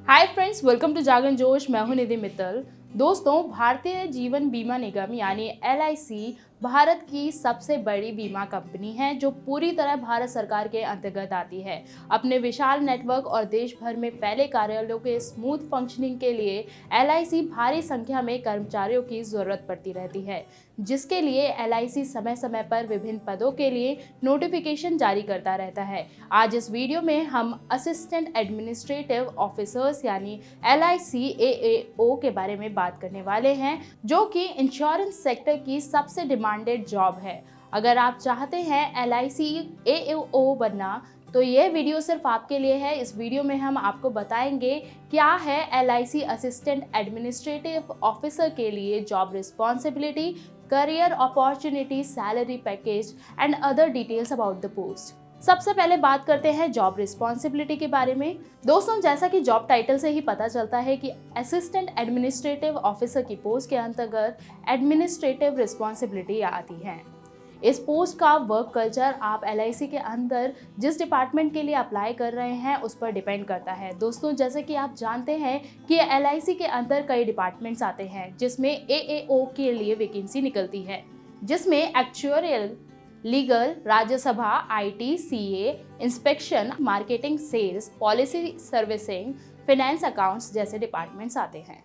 Hi friends, welcome to जागरण जोश। मैं हूं निधि मित्तल। दोस्तों, भारतीय जीवन बीमा निगम यानी LIC भारत की सबसे बड़ी बीमा कंपनी है जो पूरी तरह भारत सरकार के अंतर्गत आती है। अपने विशाल नेटवर्क और देश भर में फैले कार्यालयों के स्मूथ फंक्शनिंग के लिए LIC भारी संख्या में कर्मचारियों की जरूरत पड़ती रहती है, जिसके लिए LIC समय समय पर विभिन्न पदों के लिए नोटिफिकेशन जारी करता रहता है। आज इस वीडियो में हम असिस्टेंट एडमिनिस्ट्रेटिव ऑफिसर्स यानी LIC AAO के बारे में बात करने वाले हैं, जो कि इंश्योरेंस सेक्टर की सबसे डिमांडेड जॉब है। अगर आप चाहते हैं LIC AAO बनना तो ये वीडियो सिर्फ आपके लिए है। इस वीडियो में हम आपको बताएंगे क्या है LIC असिस्टेंट एडमिनिस्ट्रेटिव ऑफिसर के लिए job responsibility, career opportunity, salary package and other details about the post. सबसे पहले बात करते हैं जॉब रिस्पॉन्सिबिलिटी के बारे में। दोस्तों, जैसा कि जॉब टाइटल से ही पता चलता है कि असिस्टेंट एडमिनिस्ट्रेटिव ऑफिसर की पोस्ट के अंतर्गत एडमिनिस्ट्रेटिव रिस्पॉन्सिबिलिटी आती है। इस पोस्ट का वर्क कल्चर आप LIC के अंदर जिस डिपार्टमेंट के लिए अप्लाई कर रहे हैं उस पर डिपेंड करता है। दोस्तों, जैसे कि आप जानते हैं कि LIC के अंदर कई डिपार्टमेंट्स आते हैं जिसमें AAO के लिए वैकेंसी निकलती है, जिसमें actuarial, legal, Rajya Sabha, IT, CA, inspection, marketing, sales, policy servicing, finance, accounts जैसे डिपार्टमेंट्स आते हैं।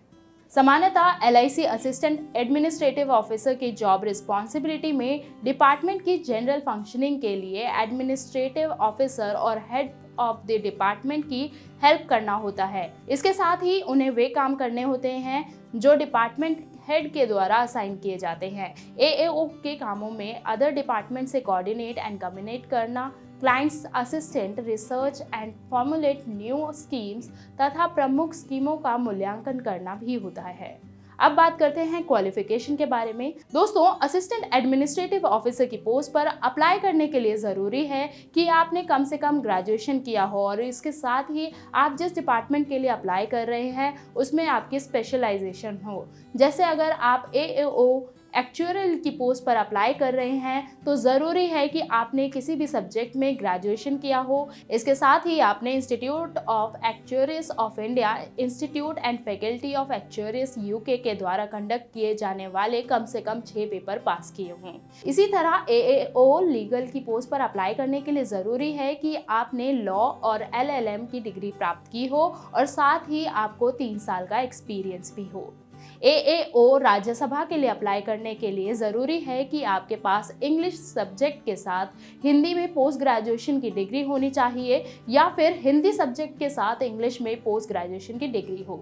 सामान्यतः LIC असिस्टेंट एडमिनिस्ट्रेटिव ऑफिसर की जॉब रिस्पॉन्सिबिलिटी में डिपार्टमेंट की जनरल फंक्शनिंग के लिए एडमिनिस्ट्रेटिव ऑफिसर और हेड ऑफ द डिपार्टमेंट की हेल्प करना होता है। इसके साथ ही उन्हें वे काम करने होते हैं जो डिपार्टमेंट हेड के द्वारा असाइन किए जाते हैं। AAO के कामों में अदर डिपार्टमेंट से कोऑर्डिनेट एंड कम्युनिकेट करना, clients assistant, research and formulate new schemes तथा प्रमुख स्कीमों का मूल्यांकन करना भी होता है। अब बात करते हैं क्वालिफिकेशन के बारे में। दोस्तों, असिस्टेंट एडमिनिस्ट्रेटिव ऑफिसर की पोस्ट पर अप्लाई करने के लिए ज़रूरी है कि आपने कम से कम ग्रेजुएशन किया हो और इसके साथ ही आप जिस डिपार्टमेंट के लिए अप्लाई कर रहे हैं उसमें आपकी स्पेशलाइजेशन हो। जैसे अगर आप AAO एक्चुअरियल की पोस्ट पर अप्लाई कर रहे हैं तो ज़रूरी है कि आपने किसी भी सब्जेक्ट में ग्रेजुएशन किया हो। इसके साथ ही आपने institute of actuaries of India, institute and faculty of actuaries UK के द्वारा कंडक्ट किए जाने वाले कम से कम 6 पेपर पास किए हों। इसी तरह AAO लीगल की पोस्ट पर अप्लाई करने के लिए ज़रूरी है कि आपने लॉ और LLM की डिग्री प्राप्त की हो और साथ ही आपको 3 साल का एक्सपीरियंस भी हो। AAO राज्यसभा के लिए अप्लाई करने के लिए ज़रूरी है कि आपके पास इंग्लिश सब्जेक्ट के साथ हिंदी में पोस्ट ग्रेजुएशन की डिग्री होनी चाहिए या फिर हिंदी सब्जेक्ट के साथ इंग्लिश में पोस्ट ग्रेजुएशन की डिग्री हो।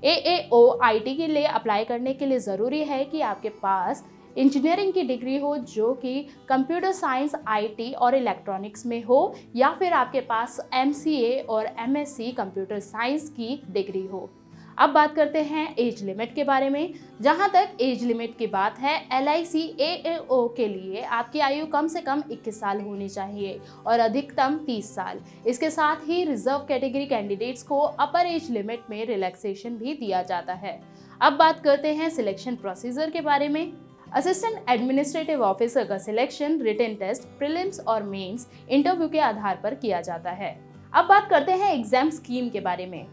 AAO IT के लिए अप्लाई करने के लिए ज़रूरी है कि आपके पास इंजीनियरिंग की डिग्री हो जो कि कंप्यूटर साइंस, IT और इलेक्ट्रॉनिक्स में हो, या फिर आपके पास MCA और MSc कंप्यूटर साइंस की डिग्री हो। अब बात करते हैं एज लिमिट के बारे में। जहां तक एज लिमिट की बात है, LIC AAO के लिए आपकी आयु कम से कम 21 साल होनी चाहिए और अधिकतम 30 साल। इसके साथ ही रिजर्व कैटेगरी कैंडिडेट्स को अपर एज लिमिट में रिलैक्सेशन भी दिया जाता है। अब बात करते हैं सिलेक्शन प्रोसीजर के बारे में। असिस्टेंट एडमिनिस्ट्रेटिव ऑफिसर का सिलेक्शन रिटन टेस्ट, प्रीलिम्स और मेंस इंटरव्यू के आधार पर किया जाता है। अब बात करते हैं एग्जाम स्कीम के बारे में।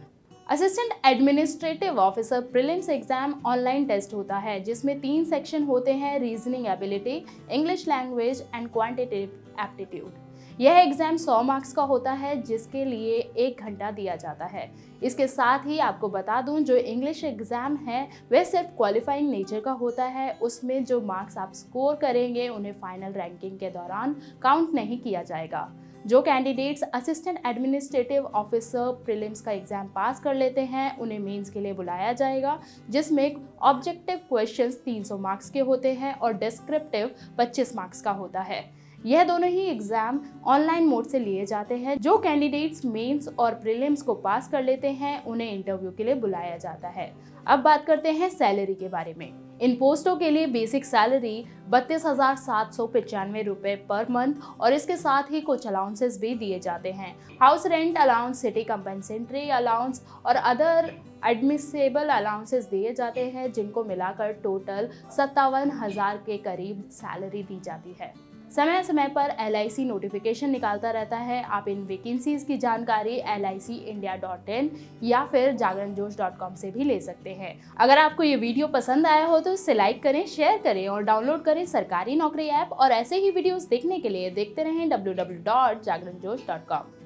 Assistant administrative officer prelims exam online test होता है जिसमें 3 सेक्शन होते हैं: reasoning ability, English language and quantitative aptitude. यह एग्जाम 100 मार्क्स का होता है जिसके लिए 1 घंटा दिया जाता है। इसके साथ ही आपको बता दूं, जो इंग्लिश एग्जाम है वह सिर्फ क्वालिफाइंग नेचर का होता है। उसमें जो मार्क्स आप स्कोर करेंगे उन्हें फाइनल रैंकिंग के दौरान काउंट नहीं किया जाएगा। जो candidates assistant administrative officer prelims का एग्जाम पास कर लेते हैं उन्हें मेंस के लिए बुलाया जाएगा, जिसमें ऑब्जेक्टिव क्वेश्चंस 300 मार्क्स के होते हैं और डिस्क्रिप्टिव 25 मार्क्स का होता है। यह दोनों ही एग्जाम ऑनलाइन मोड से लिए जाते हैं। जो कैंडिडेट्स मेंस और प्रीलिम्स को पास कर लेते हैं उन्हें इंटरव्यू के लिए बुलाया जाता है। अब बात करते हैं सैलरी के बारे में। इन पोस्टों के लिए बेसिक सैलरी 32,795 रुपये पर मंथ और इसके साथ ही कुछ अलाउंसेस भी दिए जाते हैं। House rent allowance, city compensatory allowance और अदर एडमिसेबल अलाउंसेस दिए जाते हैं, जिनको मिलाकर टोटल 57,000 के करीब सैलरी दी जाती है। समय समय पर LIC नोटिफिकेशन निकालता रहता है। आप इन वैकेंसीज की जानकारी licindia.in या फिर jagranjosh.com से भी ले सकते हैं। अगर आपको ये वीडियो पसंद आया हो तो इसे लाइक करें, शेयर करें और डाउनलोड करें सरकारी नौकरी ऐप। और ऐसे ही वीडियोस देखने के लिए देखते रहें www.jagranjosh.com।